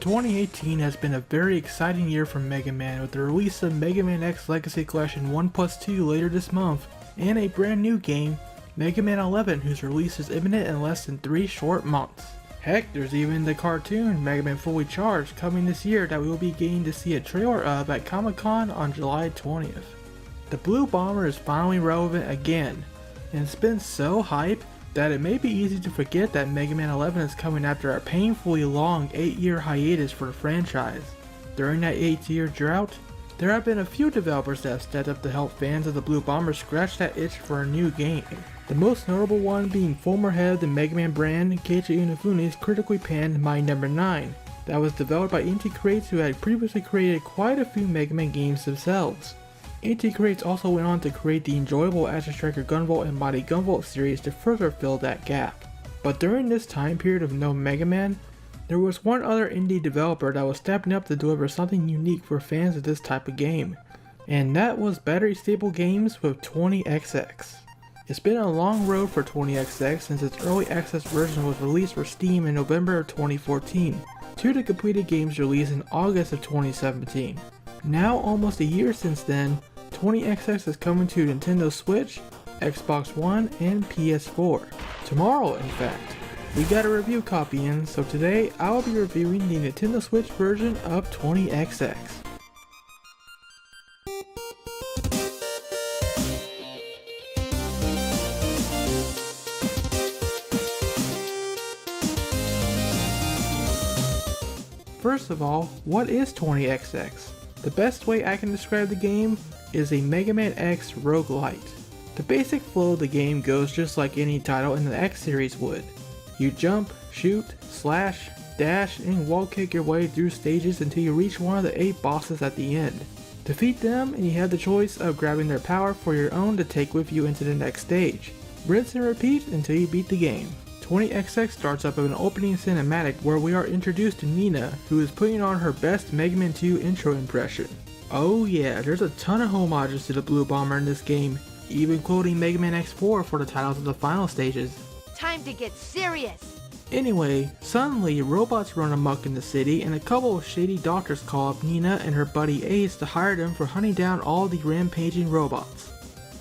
2018 has been a very exciting year for Mega Man, with the release of Mega Man X Legacy Collection 1+2 later this month, and a brand new game, Mega Man 11, whose release is imminent in less than 3 short months. Heck, there's even the cartoon Mega Man Fully Charged coming this year that we will be getting to see a trailer of at Comic-Con on July 20th. The Blue Bomber is finally relevant again, and it's been so hype that it may be easy to forget that Mega Man 11 is coming after a painfully long 8-year hiatus for the franchise. During that 8-year drought, there have been a few developers that have stepped up to help fans of the Blue Bomber scratch that itch for a new game. The most notable one being former head of the Mega Man brand, Keiichi Inafune's critically panned My Number 9, that was developed by Inti Creates, who had previously created quite a few Mega Man games themselves. Inti Creates also went on to create the enjoyable Astro Striker Gunvolt and Mighty Gunvolt series to further fill that gap. But during this time period of no Mega Man, there was one other indie developer that was stepping up to deliver something unique for fans of this type of game, and that was Batterystaple Games with 20XX. It's been a long road for 20XX since its early access version was released for Steam in November of 2014, to the completed game's release in August of 2017. Now almost a year since then, 20XX is coming to Nintendo Switch, Xbox One, and PS4. Tomorrow, in fact. We got a review copy in, so today I will be reviewing the Nintendo Switch version of 20XX. First of all, what is 20XX? The best way I can describe the game is a Mega Man X roguelite. The basic flow of the game goes just like any title in the X series would. You jump, shoot, slash, dash, and wall kick your way through stages until you reach one of the 8 bosses at the end. Defeat them and you have the choice of grabbing their power for your own to take with you into the next stage. Rinse and repeat until you beat the game. 20XX starts up with an opening cinematic where we are introduced to Nina, who is putting on her best Mega Man 2 intro impression. Oh yeah, there's a ton of homages to the Blue Bomber in this game, even quoting Mega Man X4 for the titles of the final stages. Time to get serious! Anyway, suddenly robots run amok in the city and a couple of shady doctors call up Nina and her buddy Ace to hire them for hunting down all the rampaging robots.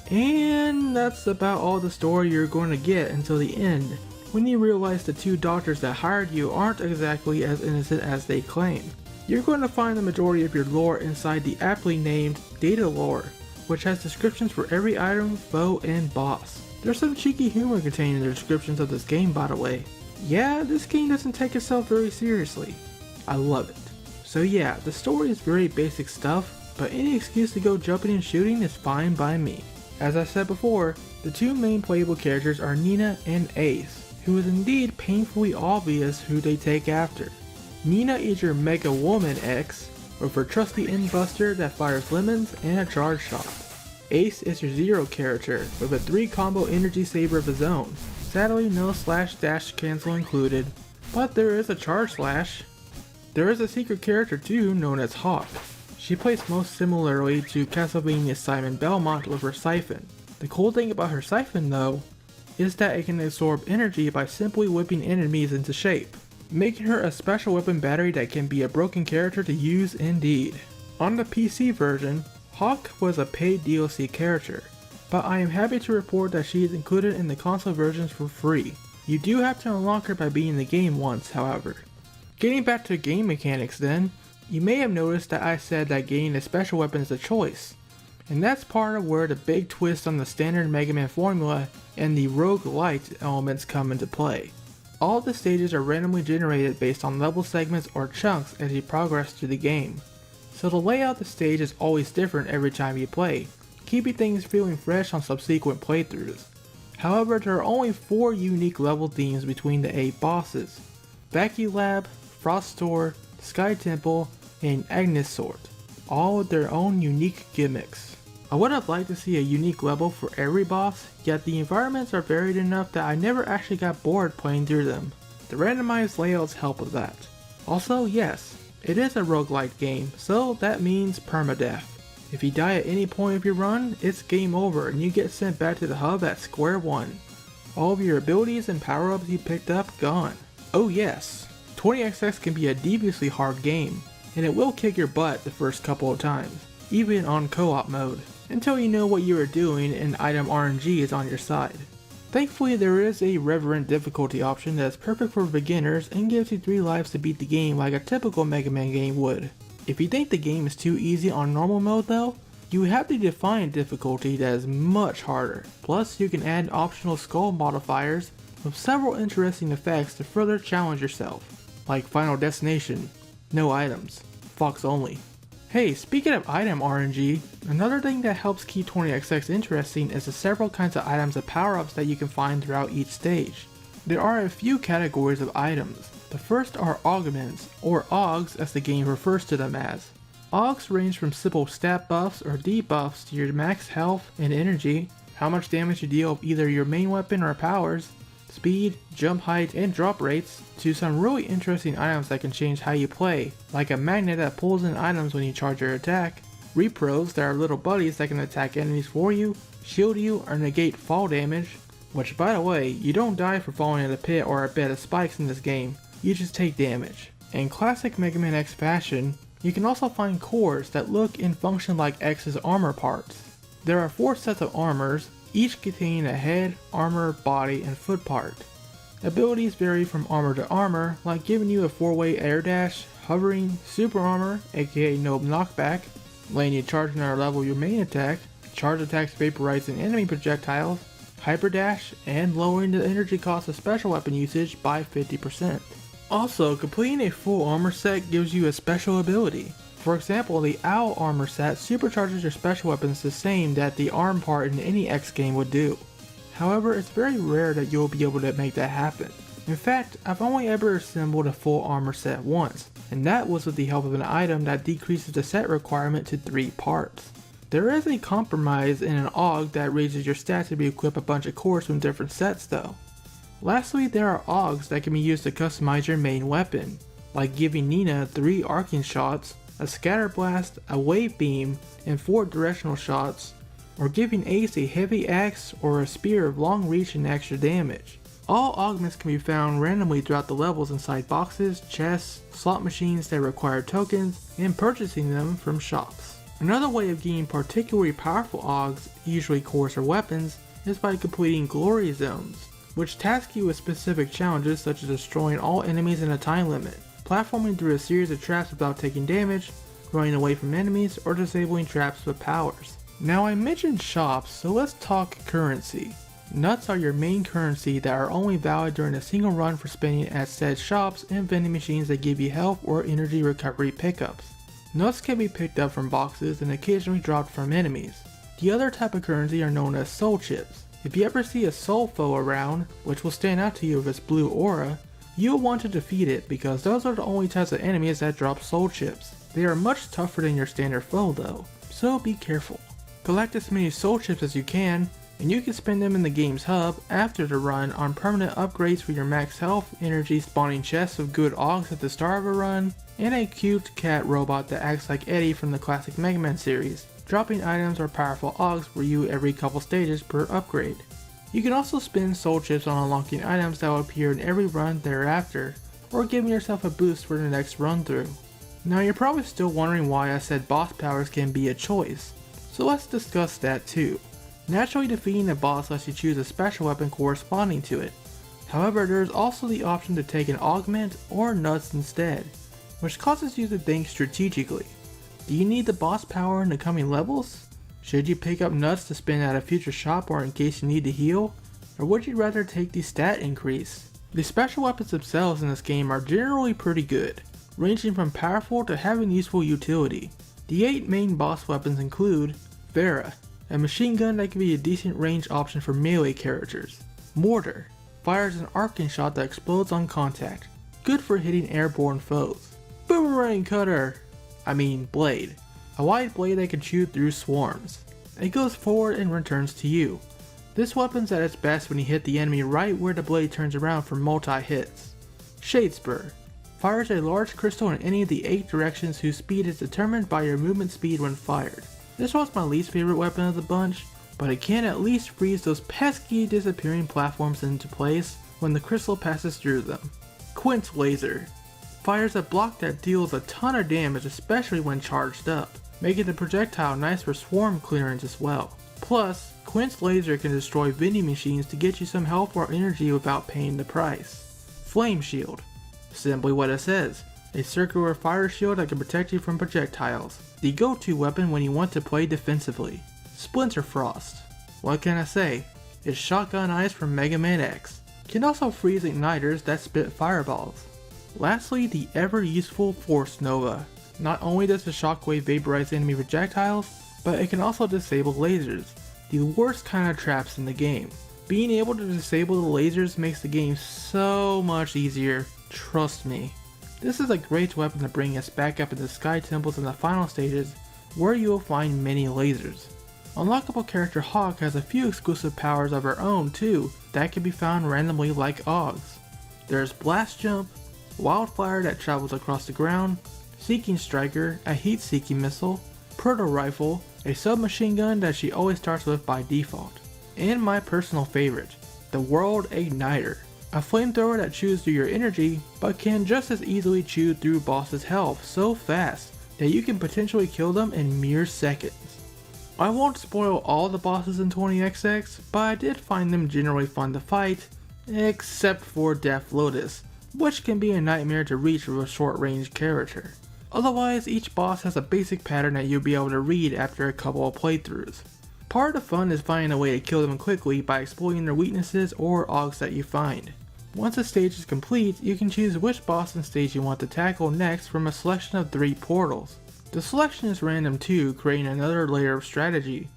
And that's about all the story you're going to get until the end, when you realize the 2 doctors that hired you aren't exactly as innocent as they claim. You're going to find the majority of your lore inside the aptly named Data Lore, which has descriptions for every item, foe, and boss. There's some cheeky humor contained in the descriptions of this game, by the way. Yeah, this game doesn't take itself very seriously. I love it. So yeah, the story is very basic stuff, but any excuse to go jumping and shooting is fine by me. As I said before, the 2 main playable characters are Nina and Ace, who is indeed painfully obvious who they take after. Nina is your Mega Woman X, with her trusty N-Buster that fires lemons and a charge shot. Ace is your Zero character, with a 3-combo energy saber of his own. Sadly, no slash dash cancel included, but there is a charge slash. There is a secret character too, known as Hawk. She plays most similarly to Castlevania's Simon Belmont with her siphon. The cool thing about her siphon though, is that it can absorb energy by simply whipping enemies into shape, making her a special weapon battery that can be a broken character to use indeed. On the PC version, Hawk was a paid DLC character, but I am happy to report that she is included in the console versions for free. You do have to unlock her by beating the game once, however. Getting back to game mechanics then, you may have noticed that I said that getting a special weapon is a choice, and that's part of where the big twist on the standard Mega Man formula and the roguelite elements come into play. All the stages are randomly generated based on level segments or chunks as you progress through the game, so the layout of the stage is always different every time you play, keeping things feeling fresh on subsequent playthroughs. However, there are only 4 unique level themes between the 8 bosses: Vacuum Lab, Frost Store, Sky Temple, and Agnes Sword, all with their own unique gimmicks. I would have liked to see a unique level for every boss, yet the environments are varied enough that I never actually got bored playing through them. The randomized layouts help with that. Also, yes, it is a roguelite game, so that means Perma Death. If you die at any point of your run, it's game over and you get sent back to the hub at square one. All of your abilities and power-ups you picked up gone. Oh yes, 20XX can be a deviously hard game, and it will kick your butt the first couple of times, even on co-op mode, until you know what you are doing and item RNG is on your side. Thankfully, there is a reverent difficulty option that is perfect for beginners and gives you 3 lives to beat the game like a typical Mega Man game would. If you think the game is too easy on normal mode though, you have to define difficulty that is much harder. Plus, you can add optional skull modifiers with several interesting effects to further challenge yourself, like Final Destination, no items, Fox only. Hey, speaking of item RNG, another thing that helps keep 20XX interesting is the several kinds of items and power-ups that you can find throughout each stage. There are a few categories of items. The first are augments, or Augs as the game refers to them as. Augs range from simple stat buffs or debuffs to your max health and energy, how much damage you deal with either your main weapon or powers, speed, jump height, and drop rates, to some really interesting items that can change how you play, like a magnet that pulls in items when you charge your attack, repros that are little buddies that can attack enemies for you, shield you, or negate fall damage, which by the way, you don't die for falling in a pit or a bed of spikes in this game, you just take damage. In classic Mega Man X fashion, you can also find cores that look and function like X's armor parts. There are 4 sets of armors, each containing a head, armor, body, and foot part. Abilities vary from armor to armor, like giving you a 4-way air dash, hovering, super armor, aka no knockback, letting you charge another level your main attack, charge attacks vaporizing enemy projectiles, hyper dash, and lowering the energy cost of special weapon usage by 50%. Also, completing a full armor set gives you a special ability. For example, the Owl armor set supercharges your special weapons the same that the arm part in any X game would do. However, it's very rare that you'll be able to make that happen. In fact, I've only ever assembled a full armor set once, and that was with the help of an item that decreases the set requirement to 3 parts. There is a compromise in an AUG that raises your stats if you equip a bunch of cores from different sets though. Lastly, there are AUGs that can be used to customize your main weapon, like giving Nina 3 arcing shots, a scatter blast, a wave beam, and 4 directional shots, or giving Ace a heavy axe or a spear of long reach and extra damage. All augments can be found randomly throughout the levels inside boxes, chests, slot machines that require tokens, and purchasing them from shops. Another way of getting particularly powerful Augs, usually cores or weapons, is by completing glory zones, which task you with specific challenges such as destroying all enemies in a time limit, platforming through a series of traps without taking damage, running away from enemies, or disabling traps with powers. Now I mentioned shops, so let's talk currency. Nuts are your main currency that are only valid during a single run for spending at said shops and vending machines that give you health or energy recovery pickups. Nuts can be picked up from boxes and occasionally dropped from enemies. The other type of currency are known as soul chips. If you ever see a soul foe around, which will stand out to you with its blue aura, you will want to defeat it because those are the only types of enemies that drop soul chips. They are much tougher than your standard foe though, so be careful. Collect as many soul chips as you can, and you can spend them in the game's hub after the run on permanent upgrades for your max health, energy spawning chests of good Augs at the start of a run, and a cute cat robot that acts like Eddie from the classic Mega Man series, dropping items or powerful Augs for you every couple stages per upgrade. You can also spend soul chips on unlocking items that will appear in every run thereafter, or giving yourself a boost for the next run through. Now you're probably still wondering why I said boss powers can be a choice, so let's discuss that too. Naturally, defeating a boss lets you choose a special weapon corresponding to it. However, there is also the option to take an augment or nuts instead, which causes you to think strategically. Do you need the boss power in the coming levels? Should you pick up nuts to spend at a future shop or in case you need to heal? Or would you rather take the stat increase? The special weapons themselves in this game are generally pretty good, ranging from powerful to having useful utility. The 8 main boss weapons include Vera, a machine gun that can be a decent range option for melee characters. Mortar, fires an arcing shot that explodes on contact, good for hitting airborne foes. Boomerang cutter, blade, a wide blade that can shoot through swarms. It goes forward and returns to you. This weapon's at its best when you hit the enemy right where the blade turns around for multi-hits. Shadespur, fires a large crystal in any of the 8 directions whose speed is determined by your movement speed when fired. This was my least favorite weapon of the bunch, but it can at least freeze those pesky disappearing platforms into place when the crystal passes through them. Quince Laser, fires a block that deals a ton of damage, especially when charged up, making the projectile nice for swarm clearance as well. Plus, Quint's laser can destroy vending machines to get you some health or energy without paying the price. Flame Shield. Simply what it says, a circular fire shield that can protect you from projectiles. The go-to weapon when you want to play defensively. Splinter Frost. What can I say? It's shotgun ice from Mega Man X. Can also freeze igniters that spit fireballs. Lastly, the ever useful Force Nova. Not only does the shockwave vaporize enemy projectiles, but it can also disable lasers, the worst kind of traps in the game. Being able to disable the lasers makes the game so much easier, trust me. This is a great weapon to bring us back up into Sky Temples in the final stages, where you will find many lasers. Unlockable character Hawk has a few exclusive powers of her own too, that can be found randomly like Augs. There's Blast Jump, Wildfire that travels across the ground, Seeking Striker, a heat-seeking missile, Proto Rifle, a submachine gun that she always starts with by default, and my personal favorite, the World Igniter, a flamethrower that chews through your energy, but can just as easily chew through bosses' health so fast that you can potentially kill them in mere seconds. I won't spoil all the bosses in 20XX, but I did find them generally fun to fight, except for Death Lotus, which can be a nightmare to reach with a short-range character. Otherwise, each boss has a basic pattern that you'll be able to read after a couple of playthroughs. Part of the fun is finding a way to kill them quickly by exploiting their weaknesses or Augs that you find. Once a stage is complete, you can choose which boss and stage you want to tackle next from a selection of 3 portals. The selection is random too, creating another layer of strategy.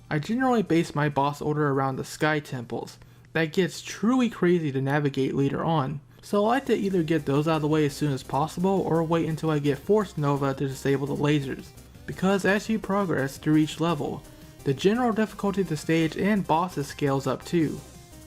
I generally base my boss order around the Sky Temples. That gets truly crazy to navigate later on, so I like to either get those out of the way as soon as possible or wait until I get Force Nova to disable the lasers, because as you progress through each level, the general difficulty of the stage and bosses scales up too.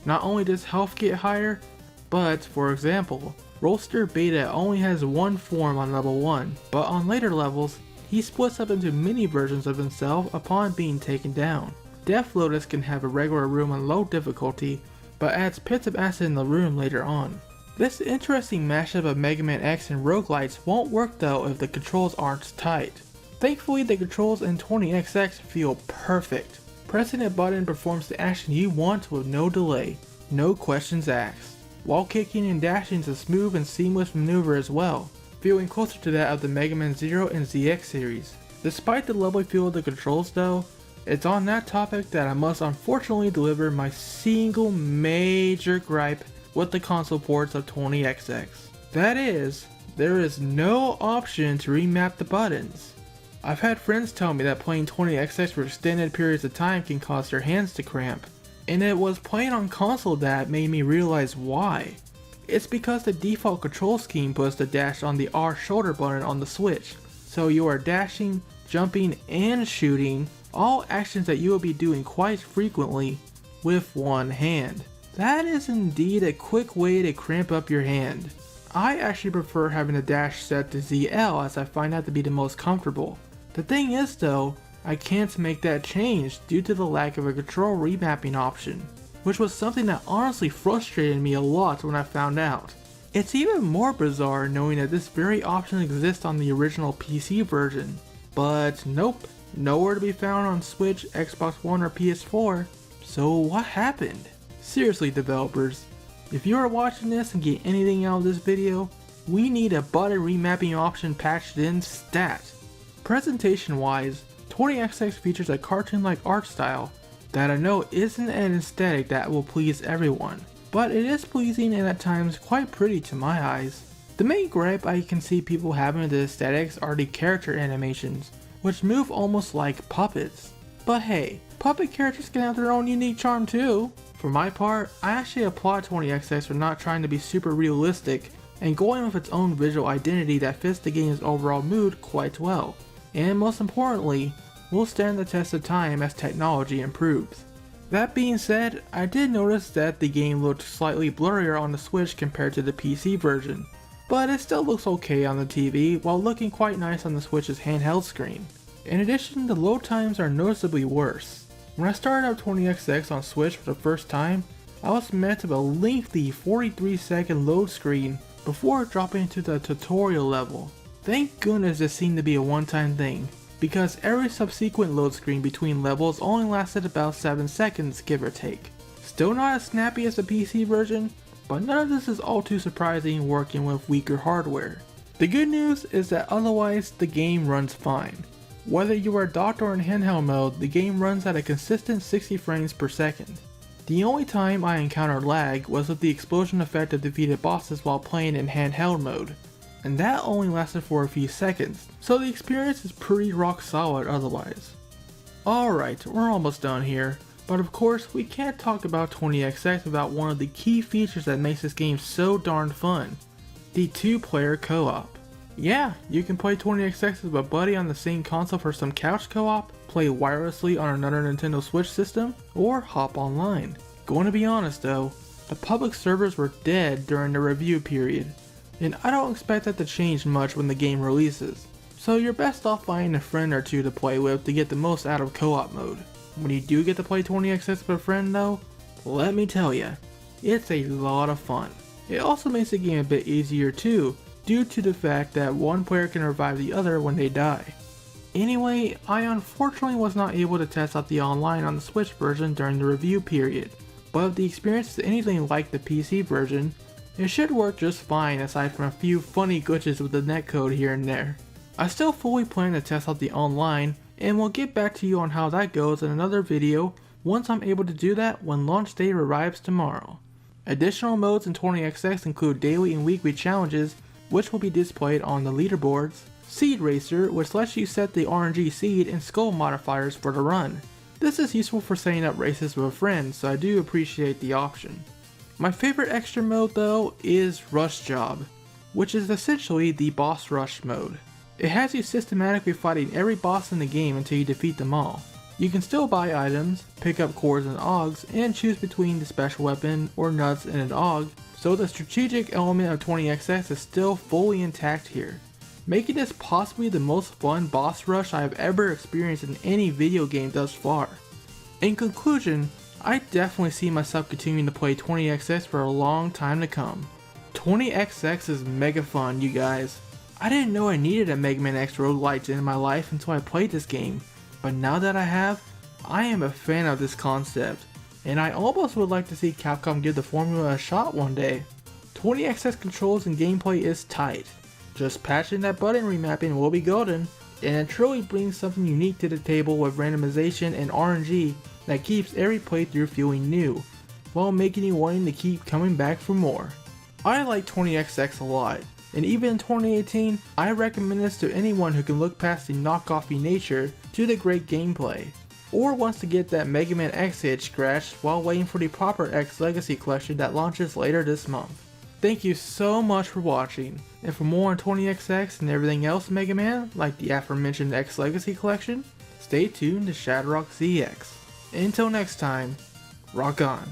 Not only does health get higher, but for example, Rollster Beta only has one form on level 1, but on later levels, he splits up into mini versions of himself upon being taken down. Death Lotus can have a regular room on low difficulty, but adds pits of acid in the room later on. This interesting mashup of Mega Man X and roguelites won't work though if the controls aren't tight. Thankfully the controls in 20XX feel perfect. Pressing a button performs the action you want with no delay, no questions asked. Wall kicking and dashing is a smooth and seamless maneuver as well, feeling closer to that of the Mega Man 0 and ZX series. Despite the lovely feel of the controls though, it's on that topic that I must unfortunately deliver my single major gripe with the console ports of 20XX. That is, there is no option to remap the buttons. I've had friends tell me that playing 20XX for extended periods of time can cause their hands to cramp, and it was playing on console that made me realize why. It's because the default control scheme puts the dash on the R shoulder button on the Switch, so you are dashing, jumping, and shooting, all actions that you will be doing quite frequently with one hand. That is indeed a quick way to cramp up your hand. I actually prefer having the dash set to ZL as I find that to be the most comfortable. The thing is though, I can't make that change due to the lack of a control remapping option, which was something that honestly frustrated me a lot when I found out. It's even more bizarre knowing that this very option exists on the original PC version, but nope, nowhere to be found on Switch, Xbox One, or PS4. So what happened? Seriously developers, if you are watching this and get anything out of this video, we need a button remapping option patched in stat. Presentation wise, 20XX features a cartoon-like art style that I know isn't an aesthetic that will please everyone, but it is pleasing and at times quite pretty to my eyes. The main gripe I can see people having with the aesthetics are the character animations, which move almost like puppets. But hey, puppet characters can have their own unique charm too. For my part, I actually applaud 20XX for not trying to be super realistic and going with its own visual identity that fits the game's overall mood quite well, and most importantly, will stand the test of time as technology improves. That being said, I did notice that the game looked slightly blurrier on the Switch compared to the PC version, but it still looks okay on the TV while looking quite nice on the Switch's handheld screen. In addition, the load times are noticeably worse. When I started up 20XX on Switch for the first time, I was met with a lengthy 43-second load screen before dropping into the tutorial level. Thank goodness this seemed to be a one-time thing, because every subsequent load screen between levels only lasted about 7 seconds, give or take. Still not as snappy as the PC version, but none of this is all too surprising working with weaker hardware. The good news is that otherwise the game runs fine. Whether you are docked or in handheld mode, the game runs at a consistent 60 frames per second. The only time I encountered lag was with the explosion effect of defeated bosses while playing in handheld mode, and that only lasted for a few seconds, so the experience is pretty rock solid otherwise. Alright, we're almost done here, but of course we can't talk about 20XX without one of the key features that makes this game so darn fun, the 2-player co-op. Yeah, you can play 20XX with a buddy on the same console for some couch co-op, play wirelessly on another Nintendo Switch system, or hop online. Going to be honest though, the public servers were dead during the review period, and I don't expect that to change much when the game releases, so you're best off finding a friend or two to play with to get the most out of co-op mode. When you do get to play 20XX with a friend though, let me tell ya, it's a lot of fun. It also makes the game a bit easier too, due to the fact that one player can revive the other when they die. Anyway, I unfortunately was not able to test out the online on the Switch version during the review period, but if the experience is anything like the PC version, it should work just fine aside from a few funny glitches with the netcode here and there. I still fully plan to test out the online, and we'll get back to you on how that goes in another video once I'm able to do that when launch day arrives tomorrow. Additional modes in 20XX include daily and weekly challenges, which will be displayed on the leaderboards, Seed Racer, which lets you set the RNG seed and skull modifiers for the run. This is useful for setting up races with a friend, so I do appreciate the option. My favorite extra mode though is Rush Job, which is essentially the boss rush mode. It has you systematically fighting every boss in the game until you defeat them all. You can still buy items, pick up cores and augs, and choose between the special weapon or nuts and an aug, so the strategic element of 20XX is still fully intact here, making this possibly the most fun boss rush I have ever experienced in any video game thus far. In conclusion, I definitely see myself continuing to play 20XX for a long time to come. 20XX is mega fun, you guys. I didn't know I needed a Mega Man X roguelite in my life until I played this game, but now that I have, I am a fan of this concept, and I almost would like to see Capcom give the formula a shot one day. 20XX controls and gameplay is tight. Just patching that button remapping will be golden, and it truly brings something unique to the table with randomization and RNG that keeps every playthrough feeling new, while making you wanting to keep coming back for more. I like 20XX a lot, and even in 2018, I recommend this to anyone who can look past the knockoffy nature to the great gameplay, or wants to get that Mega Man X itch scratched while waiting for the proper X Legacy collection that launches later this month. Thank you so much for watching, and for more on 20XX and everything else Mega Man, like the aforementioned X Legacy collection, stay tuned to ShadowRockZX. Until next time, rock on.